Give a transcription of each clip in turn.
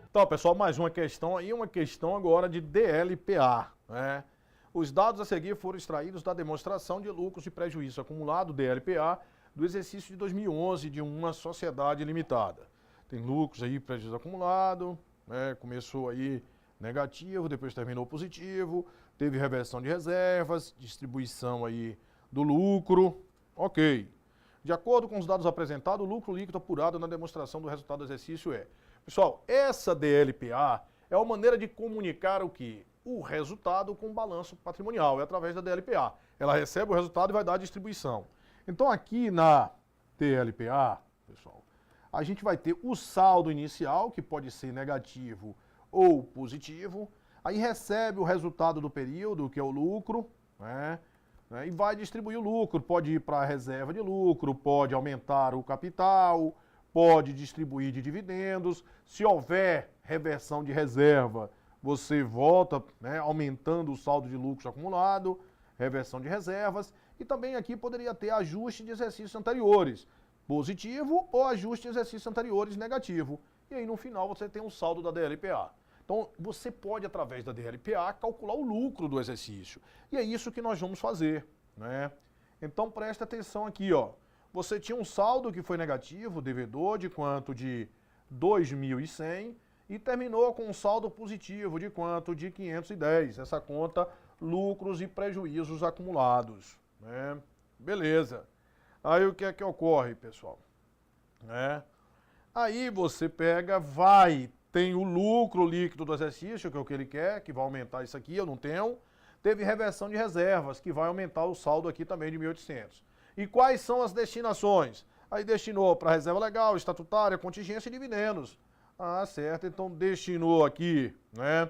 Então, pessoal, mais uma questão aí, uma questão agora de DLPA, né? Os dados a seguir foram extraídos da demonstração de lucros e prejuízo acumulado, DLPA, do exercício de 2011 de uma sociedade limitada. Tem lucros aí, prejuízo acumulado, né? Começou aí negativo, depois terminou positivo, teve reversão de reservas, distribuição aí do lucro, ok. De acordo com os dados apresentados, o lucro líquido apurado na demonstração do resultado do exercício é... Pessoal, essa DLPA é uma maneira de comunicar o quê? O resultado com o balanço patrimonial, é através da DLPA. Ela recebe o resultado e vai dar a distribuição. Então aqui na DLPA, pessoal, a gente vai ter o saldo inicial, que pode ser negativo ou positivo, aí recebe o resultado do período, que é o lucro, né? E vai distribuir o lucro, pode ir para a reserva de lucro, pode aumentar o capital, pode distribuir de dividendos. Se houver reversão de reserva, você volta, né, aumentando o saldo de lucros acumulado, reversão de reservas, e também aqui poderia ter ajuste de exercícios anteriores, positivo ou ajuste de exercícios anteriores negativo. E aí no final você tem um saldo da DLPA. Então você pode, através da DLPA, calcular o lucro do exercício. E é isso que nós vamos fazer, né? Então presta atenção aqui, ó. Você tinha um saldo que foi negativo, devedor, de quanto? De 2.100 e terminou com um saldo positivo de quanto? De 510. Essa conta, lucros e prejuízos acumulados, né? Beleza. Aí o que é que ocorre, pessoal? Aí você pega, tem o lucro líquido do exercício, que é o que ele quer, que vai aumentar isso aqui, eu não tenho. Teve reversão de reservas, que vai aumentar o saldo aqui também de 1.800. E quais são as destinações? Aí destinou para reserva legal, estatutária, contingência e dividendos. Ah, certo. Então destinou aqui, né,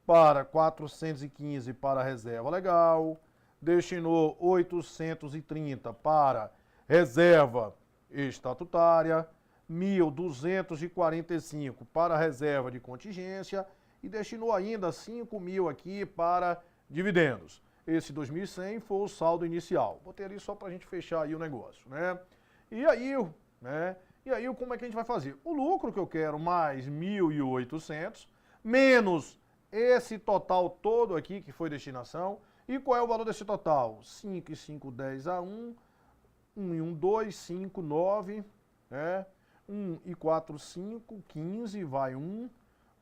para 415 para a reserva legal, destinou 830 para reserva estatutária, 1.245 para a reserva de contingência e destinou ainda 5.000 aqui para dividendos. Esse 2.100 foi o saldo inicial. Botei ali só para a gente fechar aí o negócio, né? E aí, como é que a gente vai fazer? O lucro que eu quero mais 1.800, menos esse total todo aqui que foi destinação. E qual é o valor desse total? 5 e 5, 10 a 1, 1 e 1, 2, 5, 9, né? 1 e 4, 5, 15, vai 1,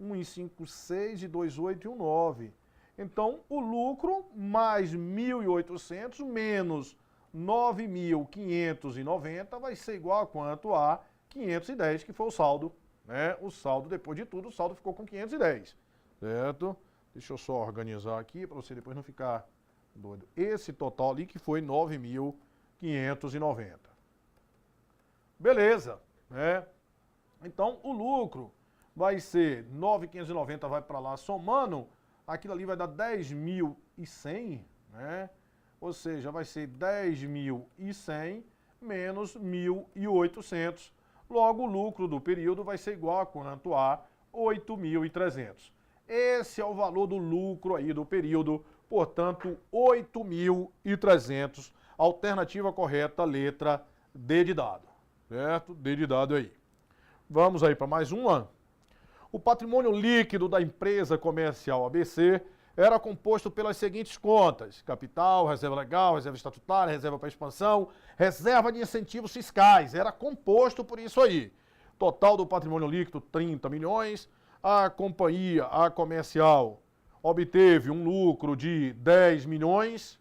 1 e 5, 6 e 2, 8 e 1, 9. Então, o lucro mais 1.800 menos 9.590 vai ser igual a quanto? A 510, que foi o saldo, né? O saldo, depois de tudo, o saldo ficou com 510, certo? Deixa eu só organizar aqui para você depois não ficar doido. Esse total ali que foi 9.590. Beleza, né? Então, o lucro vai ser 9.590, vai para lá somando... Aquilo ali vai dar 10.100, né? Ou seja, vai ser 10.100 menos 1.800. Logo, o lucro do período vai ser igual a quanto? A 8.300. Esse é o valor do lucro aí do período, portanto, 8.300. Alternativa correta, letra D de dado, certo? D de dado aí. Vamos aí para mais uma. O patrimônio líquido da empresa comercial ABC era composto pelas seguintes contas: capital, reserva legal, reserva estatutária, reserva para expansão, reserva de incentivos fiscais. Era composto por isso aí. Total do patrimônio líquido, 30 milhões. A companhia, a comercial, obteve um lucro de 10 milhões,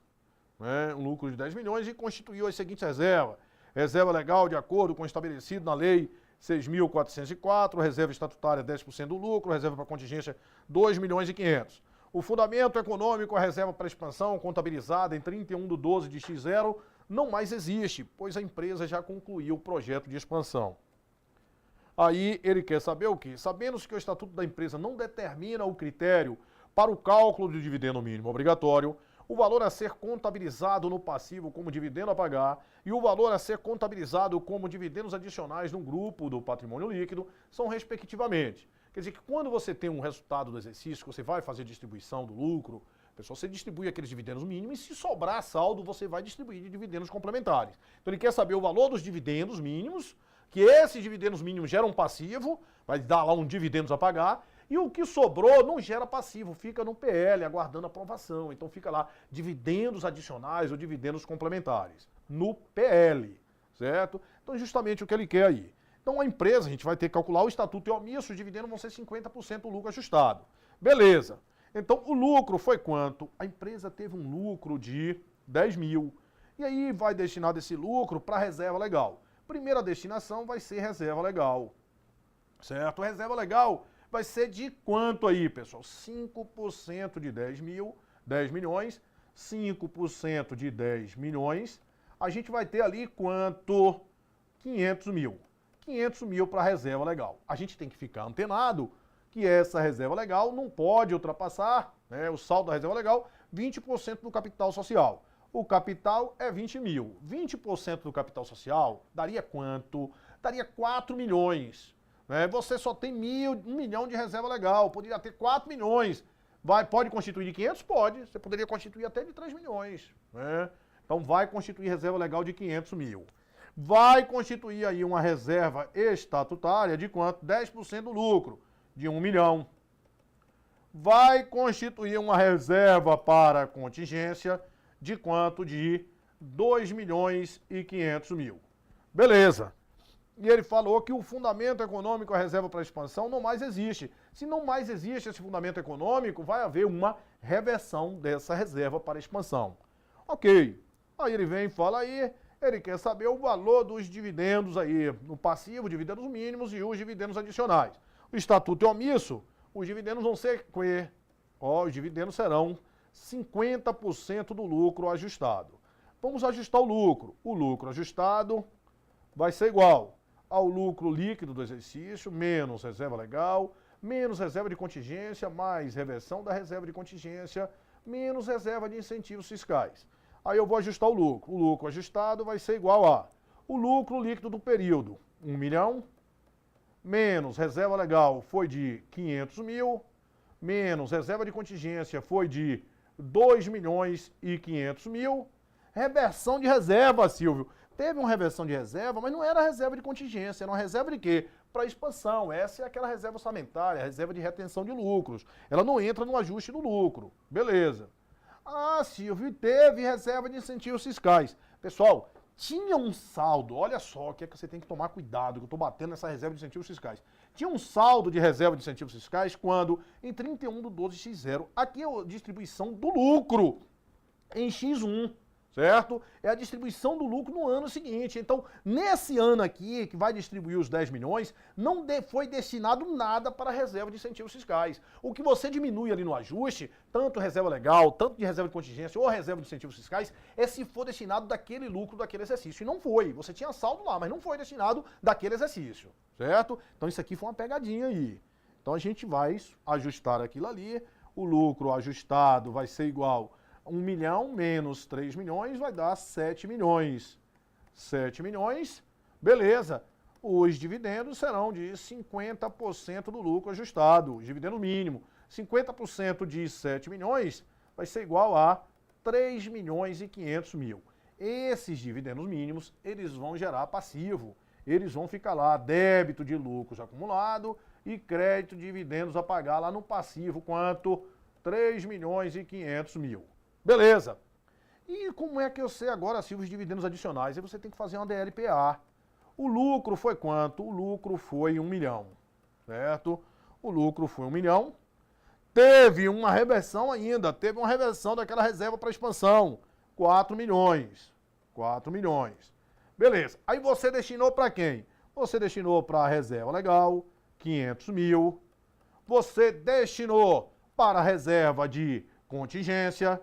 né? Um lucro de 10 milhões e constituiu as seguintes reservas. Reserva legal, de acordo com o estabelecido na lei 6.404, reserva estatutária 10% do lucro, reserva para contingência 2 milhões e 500. O fundamento econômico, a reserva para expansão, contabilizada em 31/12 de X0, não mais existe, pois a empresa já concluiu o projeto de expansão. Aí ele quer saber o quê? Sabendo que o estatuto da empresa não determina o critério para o cálculo do dividendo mínimo obrigatório, o valor a ser contabilizado no passivo como dividendo a pagar e o valor a ser contabilizado como dividendos adicionais no grupo do patrimônio líquido são respectivamente. Quer dizer que quando você tem um resultado do exercício, que você vai fazer distribuição do lucro, Pessoal, você distribui aqueles dividendos mínimos e se sobrar saldo, você vai distribuir de dividendos complementares. Então ele quer saber o valor dos dividendos mínimos, que esses dividendos mínimos geram um passivo, vai dar lá um dividendos a pagar, e o que sobrou não gera passivo, fica no PL, aguardando aprovação. Então fica lá dividendos adicionais ou dividendos complementares, no PL, certo? Então justamente o que ele quer aí. Então a empresa, a gente vai ter que calcular o estatuto e omisso, os dividendos vão ser 50% do lucro ajustado. Beleza. Então o lucro foi quanto? A empresa teve um lucro de 10 mil. E aí vai destinar esse lucro para reserva legal. Primeira destinação vai ser reserva legal. Certo? Reserva legal vai ser de quanto aí, pessoal? 5% de 10 mil, 10 milhões, 5% de 10 milhões. A gente vai ter ali quanto? 500 mil. 500 mil para reserva legal. A gente tem que ficar antenado que essa reserva legal não pode ultrapassar, né, o saldo da reserva legal, 20% do capital social. O capital é 20 mil. 20% do capital social daria quanto? Daria 4 milhões. Né? Você só tem 1 milhão de reserva legal, poderia ter 4 milhões. Pode constituir de 500? Pode. Você poderia constituir até de 3 milhões. Né? Então vai constituir reserva legal de 500 mil. Vai constituir aí uma reserva estatutária de quanto? 10% do lucro, de 1 milhão. Vai constituir uma reserva para contingência de quanto? De 2 milhões e 500 mil. Beleza. E ele falou que o fundamento econômico, a reserva para expansão, não mais existe. Se não mais existe esse fundamento econômico, vai haver uma reversão dessa reserva para expansão. Ok. Aí ele vem e fala aí, ele quer saber o valor dos dividendos aí, no passivo, dividendos mínimos e os dividendos adicionais. O estatuto é omisso, os dividendos vão ser os dividendos serão 50% do lucro ajustado. Vamos ajustar o lucro. O lucro ajustado vai ser igual ao lucro líquido do exercício, menos reserva legal, menos reserva de contingência, mais reversão da reserva de contingência, menos reserva de incentivos fiscais. Aí eu vou ajustar o lucro. O lucro ajustado vai ser igual a o lucro líquido do período, 1 milhão, menos reserva legal foi de 500 mil, menos reserva de contingência foi de 2 milhões e 500 mil. Reversão de reserva, Silvio. Teve uma reversão de reserva, mas não era reserva de contingência, era uma reserva de quê? Para expansão. Essa é aquela reserva orçamentária, reserva de retenção de lucros. Ela não entra no ajuste do lucro. Beleza. Ah, Silvio, teve reserva de incentivos fiscais. Pessoal, tinha um saldo, olha só o que é que você tem que tomar cuidado, que eu estou batendo nessa reserva de incentivos fiscais. Tinha um saldo de reserva de incentivos fiscais quando, em 31/12/X0, aqui é a distribuição do lucro em X1, certo? É a distribuição do lucro no ano seguinte. Então, nesse ano aqui, que vai distribuir os 10 milhões, não foi destinado nada para a reserva de incentivos fiscais. O que você diminui ali no ajuste, tanto reserva legal, tanto de reserva de contingência ou reserva de incentivos fiscais, é se for destinado daquele lucro daquele exercício. E não foi. Você tinha saldo lá, mas não foi destinado daquele exercício, certo? Então, isso aqui foi uma pegadinha aí. Então, a gente vai ajustar aquilo ali. O lucro ajustado vai ser igual 1 milhão menos 3 milhões vai dar 7 milhões. 7 milhões, beleza. Os dividendos serão de 50% do lucro ajustado, dividendo mínimo. 50% de 7 milhões vai ser igual a 3 milhões e 500 mil. Esses dividendos mínimos, eles vão gerar passivo. Eles vão ficar lá, débito de lucros acumulado e crédito de dividendos a pagar lá no passivo, quanto? 3 milhões e 500 mil. Beleza. E como é que eu sei agora, Silvio, os dividendos adicionais? Aí você tem que fazer uma DLPA. O lucro foi quanto? O lucro foi 1 milhão, certo? O lucro foi 1 milhão. Teve uma reversão ainda, teve uma reversão daquela reserva para expansão, 4 milhões. 4 milhões. Beleza. Aí você destinou para quem? Você destinou para a reserva legal, 500 mil. Você destinou para a reserva de contingência.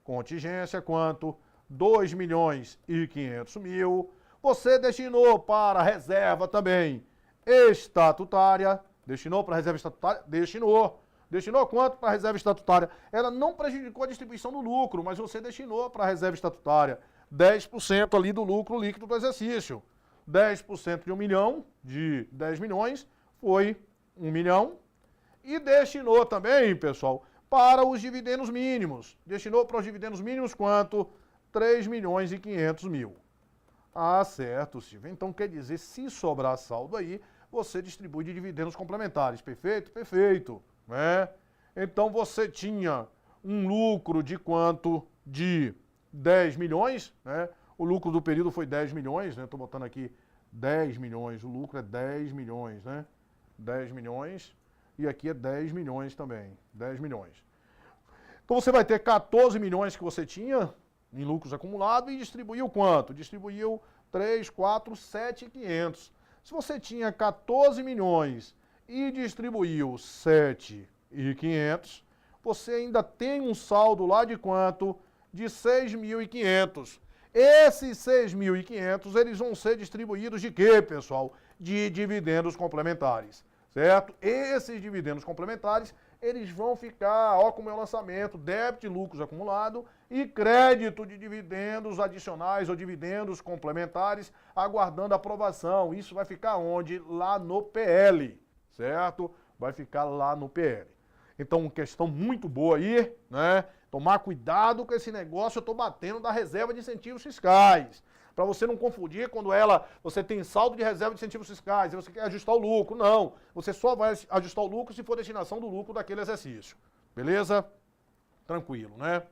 Contingência quanto? 2 milhões e 500 mil. Você destinou para a reserva também estatutária. Destinou para a reserva estatutária? Destinou. Destinou quanto para a reserva estatutária? Ela não prejudicou a distribuição do lucro, mas você destinou para a reserva estatutária 10% ali do lucro líquido do exercício. 10% de 1 milhão, de 10 milhões, foi 1 milhão. E destinou também, pessoal, para os dividendos mínimos. Destinou para os dividendos mínimos quanto? 3.500.000. Ah, certo, Silvio. Então quer dizer, se sobrar saldo aí, você distribui de dividendos complementares. Perfeito? Perfeito. Né? Então você tinha um lucro de quanto? De 10 milhões, né? O lucro do período foi 10 milhões, né? Estou botando aqui 10 milhões, o lucro é 10 milhões, né? 10 milhões e aqui é 10 milhões também, 10 milhões. Então você vai ter 14 milhões que você tinha em lucros acumulados e distribuiu quanto? Distribuiu 3, 4, 7.500. Se você tinha 14 milhões e distribuiu 7.500, você ainda tem um saldo lá de quanto? De 6.500. Esses 6.500, eles vão ser distribuídos de quê, pessoal? De dividendos complementares, certo? Esses dividendos complementares, eles vão ficar, ó, como é o lançamento, débito de lucros acumulado e crédito de dividendos adicionais ou dividendos complementares, aguardando aprovação. Isso vai ficar onde? Lá no PL, certo? Vai ficar lá no PL. Então, questão muito boa aí, né? Tomar cuidado com esse negócio, eu estou batendo da reserva de incentivos fiscais. Para você não confundir quando você tem saldo de reserva de incentivos fiscais e você quer ajustar o lucro. Não, você só vai ajustar o lucro se for destinação do lucro daquele exercício. Beleza? Tranquilo, né?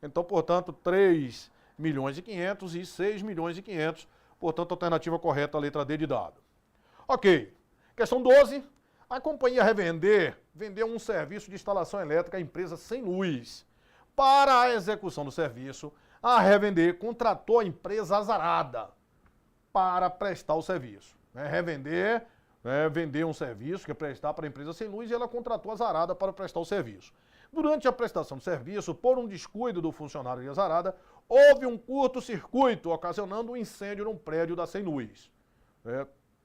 Então, portanto, 3.500.000 e 6.500.000. Portanto, a alternativa correta, a letra D de dado. Ok. Questão 12. A companhia Revender vendeu um serviço de instalação elétrica à empresa Sem Luz. Para a execução do serviço, a Revender contratou a empresa Azarada para prestar o serviço. Revender, vender um serviço que é prestar para a empresa Sem Luz e ela contratou a Azarada para prestar o serviço. Durante a prestação do serviço, por um descuido do funcionário de Azarada, houve um curto-circuito, ocasionando um incêndio num prédio da Sem Luz.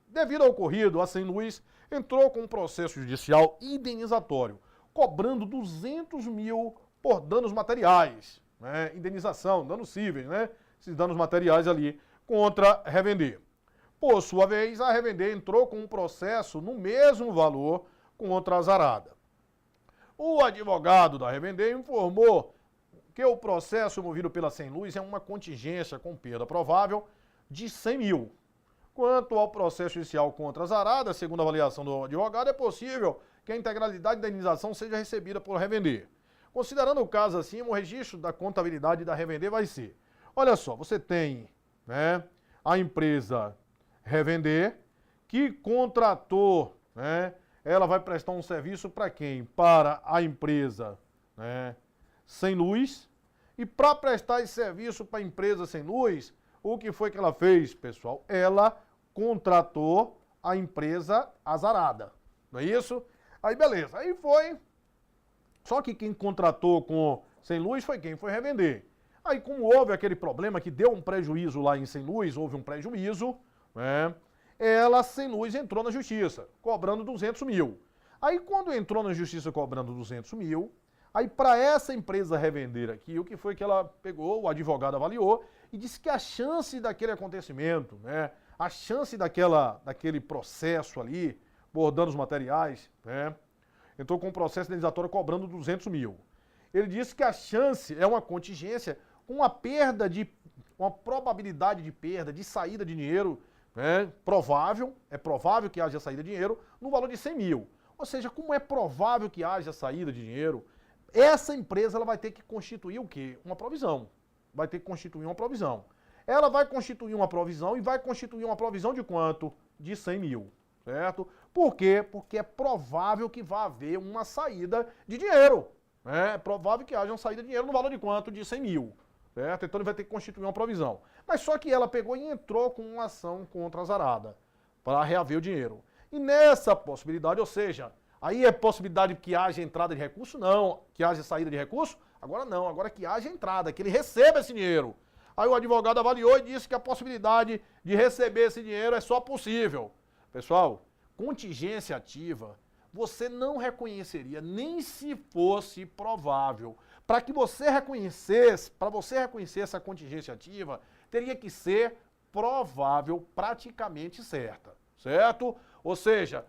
Devido ao ocorrido, a Sem Luz entrou com um processo judicial indenizatório, cobrando 200 mil por danos materiais, indenização, danos cíveis, esses danos materiais ali, contra a Revender. Por sua vez, a Revender entrou com um processo no mesmo valor contra a Azarada. O advogado da Revender informou que o processo movido pela Sem Luz é uma contingência com perda provável de 100 mil. Quanto ao processo judicial contra a Azarada, segundo a avaliação do advogado, é possível que a integralidade da indenização seja recebida por Revender. Considerando o caso assim, o registro da contabilidade da Revender vai ser: olha só, você tem a empresa Revender que contratou, ela vai prestar um serviço para quem? Para a empresa Sem Luz. E para prestar esse serviço para a empresa Sem Luz, o que foi que ela fez, pessoal? Ela contratou a empresa Azarada, não é isso? Aí beleza, aí foi. Só que quem contratou com Sem Luz foi quem? Foi Revender. Aí como houve aquele problema que deu um prejuízo lá em Sem Luz, houve um prejuízo, ela, Sem Luz, entrou na justiça, cobrando 200 mil. Aí quando entrou na justiça cobrando 200 mil, aí para essa empresa Revender aqui, o que foi que ela pegou, o advogado avaliou e disse que a chance daquele acontecimento, a chance daquele processo ali, por danos materiais, entrou com um processo indenizatório cobrando 200 mil. Ele disse que a chance é uma contingência com uma probabilidade de perda, de saída de dinheiro, é provável que haja saída de dinheiro no valor de 100 mil. Ou seja, como é provável que haja saída de dinheiro, essa empresa ela vai ter que constituir o quê? Uma provisão. Vai ter que constituir uma provisão. Ela vai constituir uma provisão e vai constituir uma provisão de quanto? De 100 mil, certo? Por quê? Porque é provável que vá haver uma saída de dinheiro. É provável que haja uma saída de dinheiro no valor de quanto? De 100 mil. Certo? Então ele vai ter que constituir uma provisão. Mas só que ela pegou e entrou com uma ação contra a Azarada para reaver o dinheiro. E nessa possibilidade, ou seja, aí é possibilidade que haja entrada de recurso? Não. Que haja saída de recurso? Agora não. Agora que haja entrada, que ele receba esse dinheiro. Aí o advogado avaliou e disse que a possibilidade de receber esse dinheiro é só possível. Pessoal, contingência ativa, você não reconheceria nem se fosse provável. Para você reconhecer essa contingência ativa, teria que ser provável, praticamente certa, certo? Ou seja,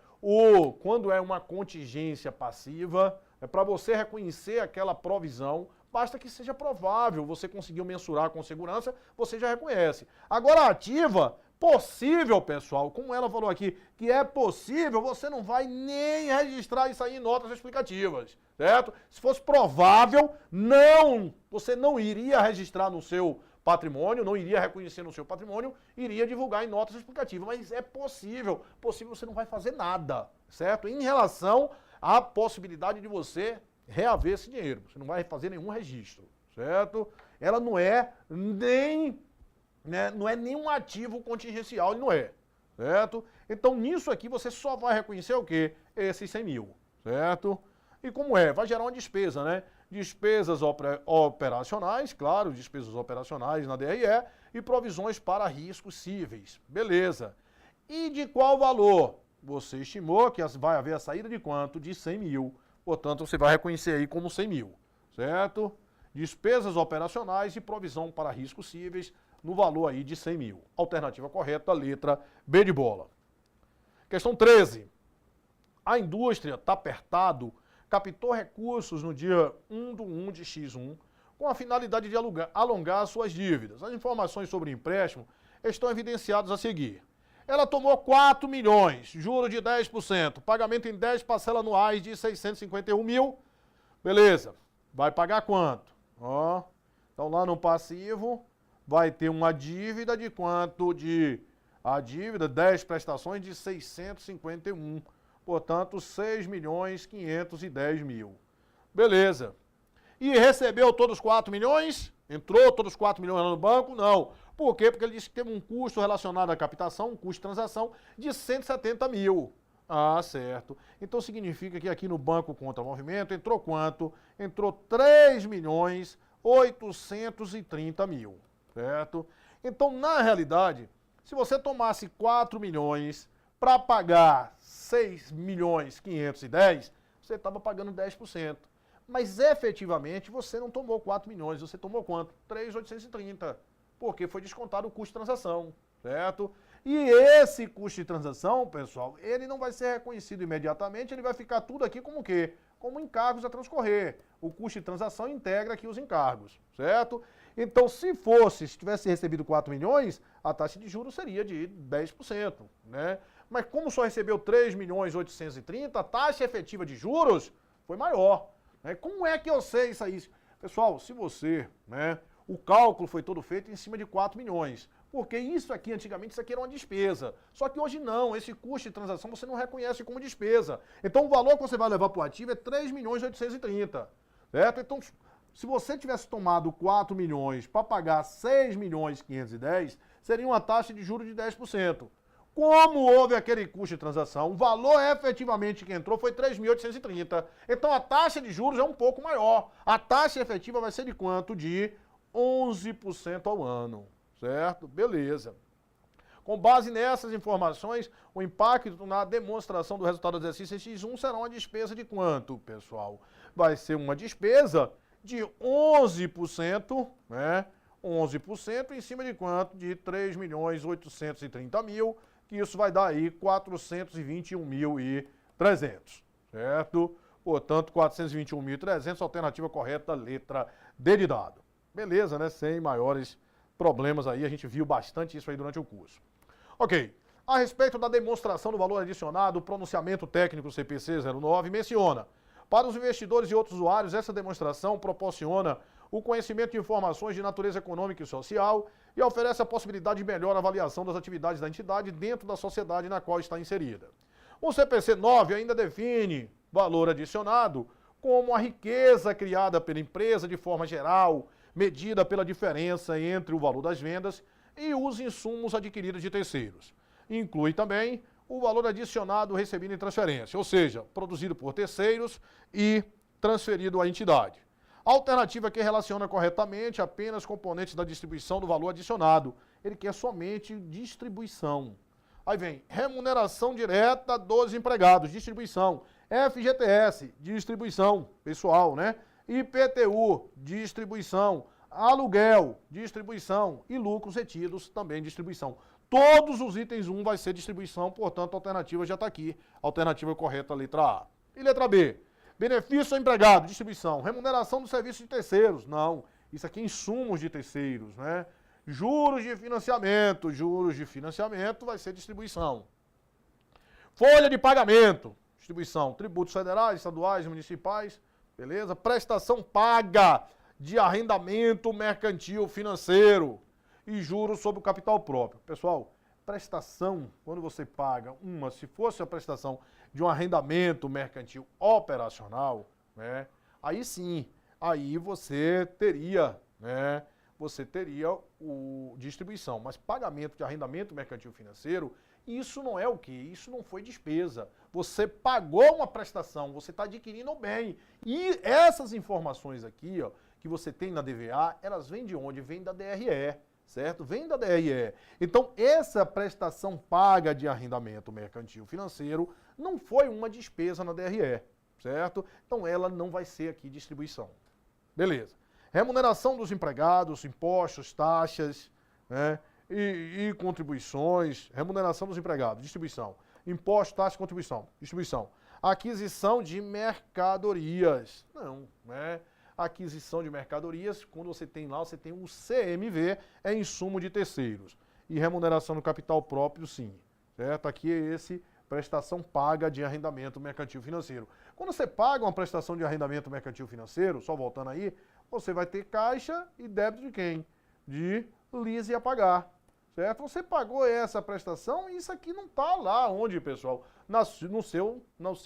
quando é uma contingência passiva, para você reconhecer aquela provisão, basta que seja provável, você conseguiu mensurar com segurança, você já reconhece. Agora a ativa, possível, pessoal, como ela falou aqui, que é possível, você não vai nem registrar isso aí em notas explicativas, certo? Se fosse provável, você não iria registrar no seu patrimônio, não iria reconhecer no seu patrimônio, iria divulgar em notas explicativas, mas é possível você não vai fazer nada, certo? Em relação à possibilidade de você reaver esse dinheiro, você não vai fazer nenhum registro, certo? Ela não é nem, né, não é nenhum ativo contingencial, ele não é, certo? Então nisso aqui você só vai reconhecer o quê? Esses 100 mil, certo? E como é? Vai gerar uma despesa, né? Despesas operacionais, claro, despesas operacionais na DRE e provisões para riscos cíveis. Beleza. E de qual valor? Você estimou que vai haver a saída de quanto? De 100 mil. Portanto, você vai reconhecer aí como 100 mil, certo? Despesas operacionais e provisão para riscos cíveis no valor aí de 100 mil. Alternativa correta, letra B de bola. Questão 13. A indústria está apertado, captou recursos no dia 1/1 de X1 com a finalidade de alongar suas dívidas. As informações sobre o empréstimo estão evidenciadas a seguir. Ela tomou 4 milhões, juro de 10%, pagamento em 10 parcelas anuais de 651 mil. Beleza. Vai pagar quanto? Ó, então lá no passivo vai ter uma dívida de quanto? A dívida, 10 prestações de 651. Portanto, 6.510.000. Beleza. E recebeu todos os 4 milhões? Entrou todos os 4 milhões no banco? Não. Por quê? Porque ele disse que teve um custo relacionado à captação, um custo de transação de 170 mil. Ah, certo. Então significa que aqui no banco contra movimento entrou quanto? Entrou 3.830.000, certo? Então, na realidade, se você tomasse 4 milhões para pagar 6.510.000, você estava pagando 10%. Mas efetivamente você não tomou 4 milhões, você tomou quanto? 3.830, porque foi descontado o custo de transação, certo? E esse custo de transação, pessoal, ele não vai ser reconhecido imediatamente, ele vai ficar tudo aqui como o quê? Como encargos a transcorrer. O custo de transação integra aqui os encargos, certo? Então, se tivesse recebido 4 milhões, a taxa de juros seria de 10%, né? Mas como só recebeu 3.830.000, a taxa efetiva de juros foi maior. Né? Como é que eu sei isso aí? Pessoal, se você, né, o cálculo foi todo feito em cima de 4 milhões. Porque isso aqui, antigamente, isso aqui era uma despesa. Só que hoje não, esse custo de transação você não reconhece como despesa. Então o valor que você vai levar para o ativo é 3.830.000, certo? Então, se você tivesse tomado 4 milhões para pagar 6.510.000, seria uma taxa de juros de 10%. Como houve aquele custo de transação, o valor efetivamente que entrou foi 3.830. Então a taxa de juros é um pouco maior. A taxa efetiva vai ser de quanto? De 11% ao ano, certo? Beleza. Com base nessas informações, o impacto na demonstração do resultado do exercício X1 será uma despesa de quanto, pessoal? Vai ser uma despesa de 11%, né? 11% em cima de quanto? De 3.830.000, que isso vai dar aí 421.300, certo? Portanto, 421.300, alternativa correta, letra D de dado. Beleza, né? Sem maiores problemas aí, a gente viu bastante isso aí durante o curso. Ok. A respeito da demonstração do valor adicionado, o pronunciamento técnico CPC 09 menciona: para os investidores e outros usuários, essa demonstração proporciona o conhecimento de informações de natureza econômica e social e oferece a possibilidade de melhor avaliação das atividades da entidade dentro da sociedade na qual está inserida. O CPC 9 ainda define valor adicionado como a riqueza criada pela empresa de forma geral, medida pela diferença entre o valor das vendas e os insumos adquiridos de terceiros. Inclui também o valor adicionado recebido em transferência, ou seja, produzido por terceiros e transferido à entidade. A alternativa que relaciona corretamente apenas componentes da distribuição do valor adicionado. Ele quer somente distribuição. Aí vem remuneração direta dos empregados, distribuição. FGTS, distribuição, pessoal, né? IPTU, distribuição. Aluguel, distribuição. E lucros retidos, também distribuição. Todos os itens 1 vai ser distribuição, portanto a alternativa já está aqui. Alternativa correta, letra A. E letra B? Benefício ao empregado, distribuição. Remuneração do serviço de terceiros, não. Isso aqui é insumos de terceiros, né? Juros de financiamento vai ser distribuição. Folha de pagamento, distribuição. Tributos federais, estaduais, municipais, beleza? Prestação paga de arrendamento mercantil financeiro e juros sobre o capital próprio. Pessoal, prestação, quando você paga se fosse a prestação de um arrendamento mercantil operacional, né? Aí sim, aí você teria, né? Você teria o distribuição, mas pagamento de arrendamento mercantil financeiro, isso não é o quê? Isso não foi despesa. Você pagou uma prestação, você está adquirindo o bem. E essas informações aqui, ó, que você tem na DVA, elas vêm de onde? Vêm da DRE, certo? Vem da DRE. Então, essa prestação paga de arrendamento mercantil financeiro não foi uma despesa na DRE, certo? Então, ela não vai ser aqui distribuição. Beleza. Remuneração dos empregados, impostos, taxas, né? E contribuições, remuneração dos empregados, distribuição. Imposto, taxa, contribuição, distribuição. Aquisição de mercadorias. Não, né? Aquisição de mercadorias, quando você tem lá, você tem um CMV, é insumo de terceiros. E remuneração do capital próprio, sim. Certo? Aqui é esse prestação paga de arrendamento mercantil financeiro. Quando você paga uma prestação de arrendamento mercantil financeiro, só voltando aí, você vai ter caixa e débito de quem? De lease a pagar. Certo? Você pagou essa prestação e isso aqui não está lá onde, pessoal? No seu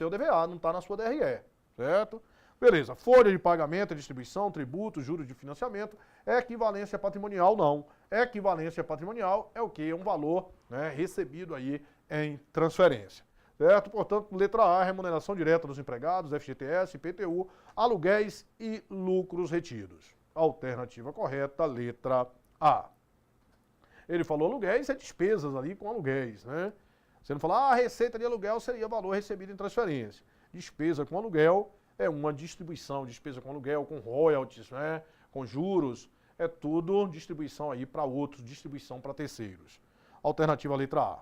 DVA, não está na sua DRE. Certo? Beleza. Folha de pagamento, distribuição, tributo, juros de financiamento, equivalência patrimonial, não. Equivalência patrimonial é o quê? É um valor, né, recebido aí em transferência. Certo? Portanto, letra A, remuneração direta dos empregados, FGTS, IPTU, aluguéis e lucros retidos. Alternativa correta, letra A. Ele falou aluguéis, é despesas ali com aluguéis, né? Você não fala, a receita de aluguel seria valor recebido em transferência. Despesa com aluguel é uma distribuição, despesa com aluguel, com royalties, né? Com juros, é tudo distribuição aí para outros, distribuição para terceiros. Alternativa letra A.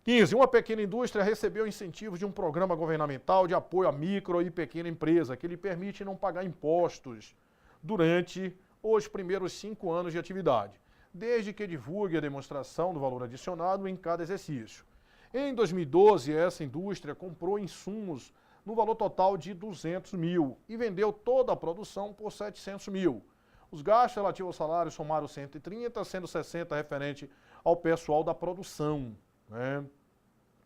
15. Uma pequena indústria recebeu incentivos de um programa governamental de apoio à micro e pequena empresa, que lhe permite não pagar impostos durante os primeiros 5 anos de atividade, desde que divulgue a demonstração do valor adicionado em cada exercício. Em 2012, essa indústria comprou insumos no valor total de 200 mil e vendeu toda a produção por 700 mil. Os gastos relativos ao salário somaram 130, sendo 60 referente ao pessoal da produção, né?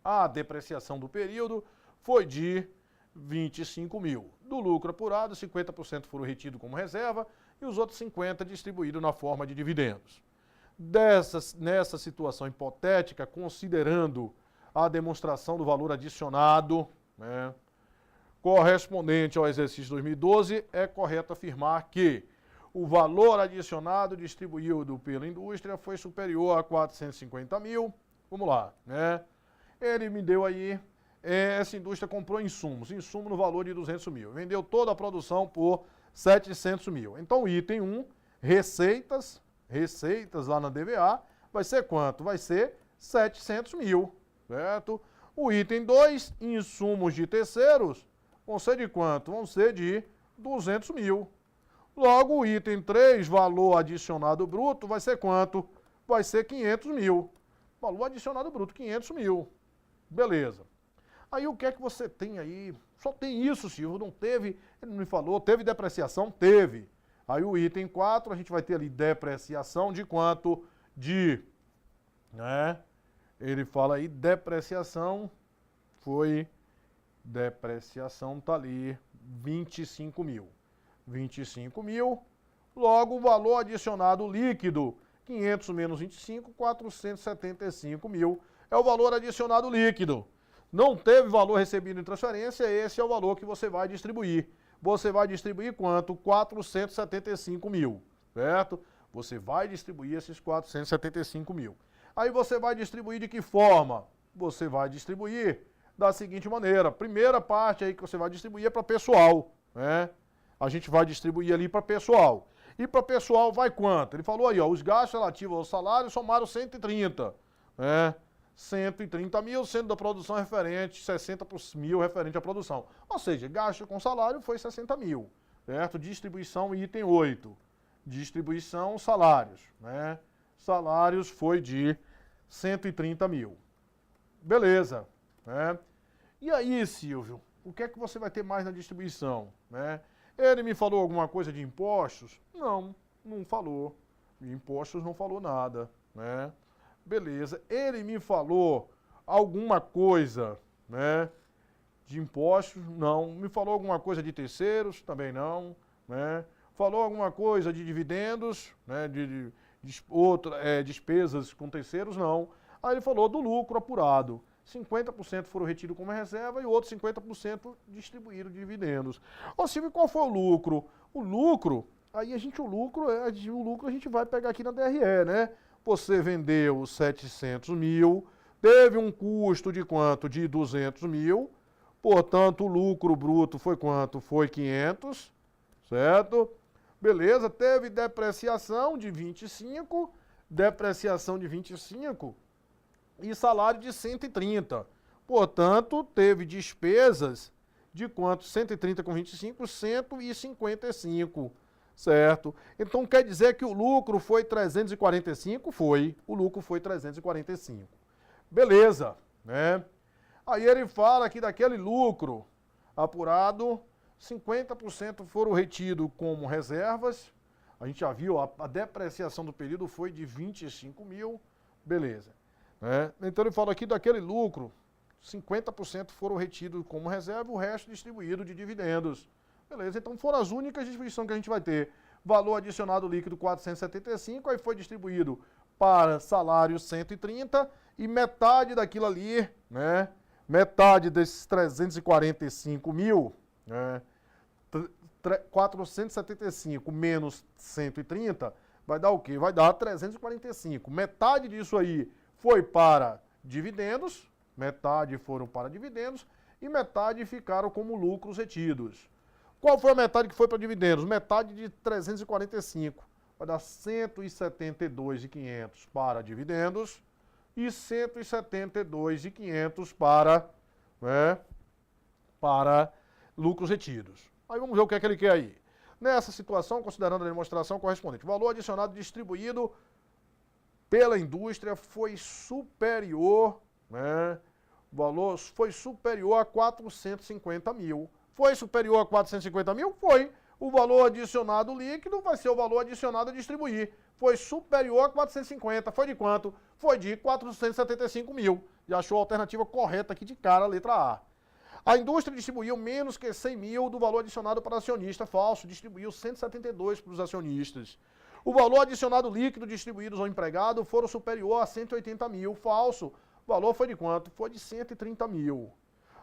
A depreciação do período foi de 25 mil. Do lucro apurado, 50% foram retidos como reserva e os outros 50% distribuídos na forma de dividendos. Nessa situação hipotética, considerando a demonstração do valor adicionado, né, correspondente ao exercício 2012, é correto afirmar que o valor adicionado distribuído pela indústria foi superior a 450 mil. Vamos lá, né? Ele me deu aí, essa indústria comprou insumo no valor de 200 mil. Vendeu toda a produção por 700 mil. Então, o item 1, receitas lá na DVA, vai ser quanto? Vai ser 700 mil, certo? O item 2, insumos de terceiros, vão ser de quanto? Vão ser de 200 mil. Logo, o item 3, valor adicionado bruto, vai ser quanto? Vai ser 500 mil. Valor adicionado bruto, 500 mil. Beleza. Aí o que é que você tem aí? Só tem isso, Silvio, não teve, ele não me falou, teve depreciação? Teve. Aí o item 4, a gente vai ter ali depreciação de quanto? Né? Ele fala aí, depreciação tá ali, 25 mil. 25 mil, logo o valor adicionado líquido, 500 menos 25, 475 mil, é o valor adicionado líquido. Não teve valor recebido em transferência, esse é o valor que você vai distribuir. Você vai distribuir quanto? 475 mil, certo? Você vai distribuir esses 475 mil. Aí você vai distribuir de que forma? Você vai distribuir da seguinte maneira. Primeira parte aí que você vai distribuir é para pessoal, né? A gente vai distribuir ali para pessoal. E para pessoal vai quanto? Ele falou aí, ó, os gastos relativos ao salário somaram 130, né? 130 mil, sendo da produção referente 60 mil referente à produção. Ou seja, gasto com salário foi 60 mil, certo? Distribuição, item 8. Distribuição, salários, né? Salários foi de 130 mil. Beleza, né? E aí, Silvio, o que é que você vai ter mais na distribuição, né? Ele me falou alguma coisa de impostos? Não, não falou. De impostos não falou nada, né? Beleza. Ele me falou alguma coisa, né, de impostos? Não. Me falou alguma coisa de terceiros? Também não, né? Falou alguma coisa de dividendos, né, de despesas com terceiros? Não. Aí ele falou do lucro apurado. 50% foram retidos como reserva e outros 50% distribuíram dividendos. Ô Silvio, qual foi o lucro? O lucro, aí o lucro a gente vai pegar aqui na DRE, né? Você vendeu 700 mil, teve um custo de quanto? De 200 mil, portanto o lucro bruto foi quanto? Foi 500, certo? Beleza, teve depreciação de 25 e salário de 130. Portanto, teve despesas de quanto? 130 com 25, 155, certo? Então quer dizer que o lucro foi 345? Foi. O lucro foi 345. Beleza, né? Aí ele fala que daquele lucro apurado, 50% foram retidos como reservas. A gente já viu, a depreciação do período foi de 25 mil. Beleza. Então ele fala aqui daquele lucro, 50% foram retidos como reserva, o resto distribuído de dividendos. Beleza, então foram as únicas distribuições que a gente vai ter. Valor adicionado líquido 475, aí foi distribuído para salário 130 e metade daquilo ali, né? Metade desses 345 mil, né? 475 menos 130 vai dar o quê? Vai dar 345. Metade disso aí foi para dividendos, metade foram para dividendos e metade ficaram como lucros retidos. Qual foi a metade que foi para dividendos? Metade de 345. Vai dar 172.500 para dividendos e 172.500 para, né, para lucros retidos. Aí vamos ver o que é que ele quer aí. Nessa situação, considerando a demonstração correspondente, o valor adicionado distribuído pela indústria foi superior, né? O valor foi superior a 450 mil. Foi superior a 450 mil? Foi. O valor adicionado líquido vai ser o valor adicionado a distribuir. Foi superior a 450. Foi de quanto? Foi de 475 mil. Já achou a alternativa correta aqui de cara, a letra A. A indústria distribuiu menos que 100 mil do valor adicionado para acionista. Falso. Distribuiu 172 para os acionistas. O valor adicionado líquido distribuídos ao empregado foram superior a 180 mil. Falso. O valor foi de quanto? Foi de 130 mil.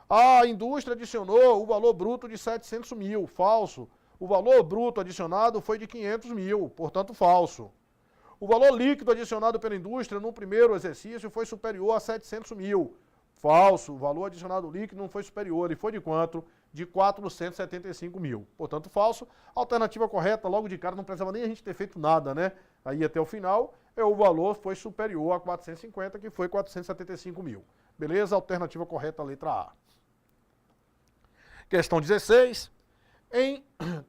A indústria adicionou o valor bruto de 700 mil. Falso. O valor bruto adicionado foi de 500 mil. Portanto, falso. O valor líquido adicionado pela indústria no primeiro exercício foi superior a 700 mil. Falso. O valor adicionado líquido não foi superior. Ele foi de quanto? De 475 mil. Portanto, falso. Alternativa correta, logo de cara, não precisava nem a gente ter feito nada, né? Aí até o final, o valor foi superior a 450, que foi 475 mil. Beleza? Alternativa correta, letra A. Questão 16. Em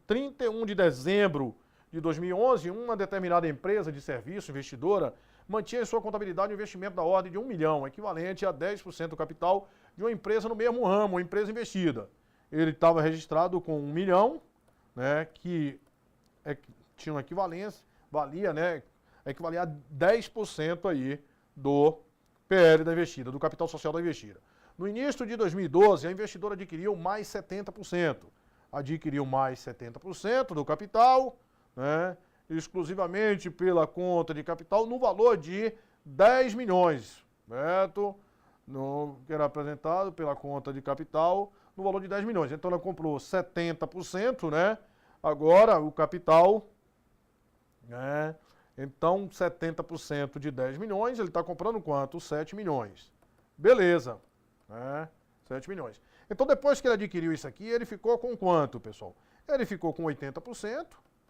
31 de dezembro de 2011, uma determinada empresa de serviço investidora mantinha em sua contabilidade um investimento da ordem de 1 milhão, equivalente a 10% do capital de uma empresa no mesmo ramo, uma empresa investida. Ele estava registrado com 1 milhão, né, que tinha uma equivalência, equivalia a 10% aí do PL da investida, do capital social da investida. No início de 2012, a investidora adquiriu mais 70%. Adquiriu mais 70% do capital, né, exclusivamente pela conta de capital, no valor de 10 milhões, certo? Que era apresentado pela conta de capital, no valor de 10 milhões. Então ela comprou 70%, né? Agora o capital, né? Então 70% de 10 milhões, ele está comprando quanto? 7 milhões. Beleza, né? 7 milhões. Então depois que ele adquiriu isso aqui, ele ficou com quanto, pessoal? Ele ficou com 80%,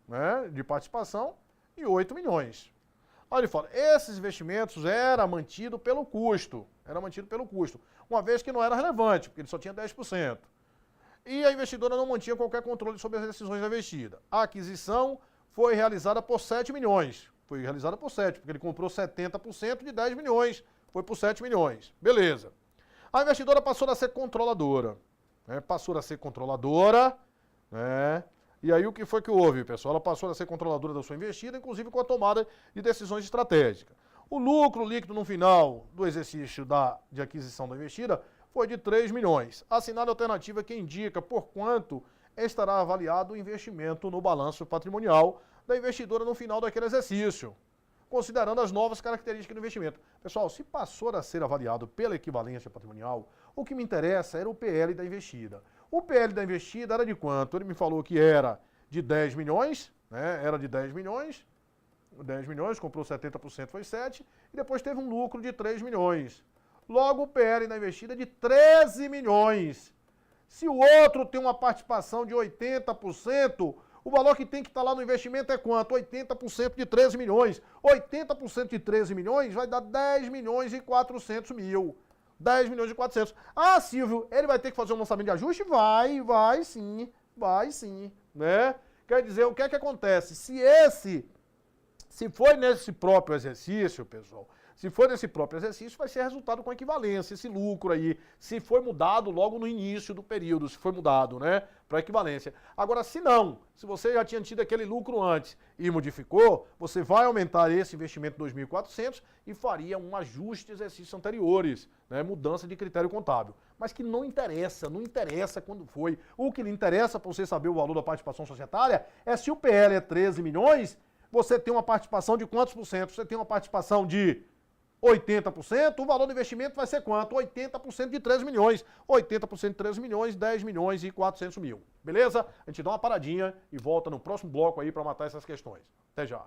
né, de participação e 8 milhões. Aí ele fala, esses investimentos era mantido pelo custo, uma vez que não era relevante, porque ele só tinha 10%. E a investidora não mantinha qualquer controle sobre as decisões da investida. A aquisição foi realizada por 7 milhões. Foi realizada por 7, porque ele comprou 70% de 10 milhões, foi por 7 milhões. Beleza. A investidora passou a ser controladora. Né? E aí o que foi que houve, pessoal? Ela passou a ser controladora da sua investida, inclusive com a tomada de decisões estratégicas. O lucro líquido no final do exercício de aquisição da investida foi de 3 milhões. Assinada a alternativa que indica por quanto estará avaliado o investimento no balanço patrimonial da investidora no final daquele exercício, considerando as novas características do investimento. Pessoal, se passou a ser avaliado pela equivalência patrimonial, o que me interessa era o PL da investida. O PL da investida era de quanto? Ele me falou que era de 10 milhões, né? Era de 10 milhões, comprou 70%, foi 7, e depois teve um lucro de 3 milhões. Logo, o PL da investida é de 13 milhões. Se o outro tem uma participação de 80%, o valor que tem que estar lá no investimento é quanto? 80% de 13 milhões. 80% de 13 milhões vai dar 10 milhões e 400 mil. 10 milhões e 400. Ah, Silvio, ele vai ter que fazer um lançamento de ajuste? Vai sim, né? Quer dizer, o que é que acontece? Se foi nesse próprio exercício, pessoal, vai ser resultado com equivalência, esse lucro aí, se foi mudado logo no início do período, se foi mudado, né, para equivalência. Agora, se não, se você já tinha tido aquele lucro antes e modificou, você vai aumentar esse investimento 2.400 e faria um ajuste de exercícios anteriores, né, mudança de critério contábil. Mas que não interessa quando foi. O que lhe interessa para você saber o valor da participação societária é se o PL é 13 milhões, você tem uma participação de quantos por cento? Você tem uma participação de 80%, o valor do investimento vai ser quanto? 80% de 13 milhões. 80% de 13 milhões, 10 milhões e 400 mil. Beleza? A gente dá uma paradinha e volta no próximo bloco aí para matar essas questões. Até já.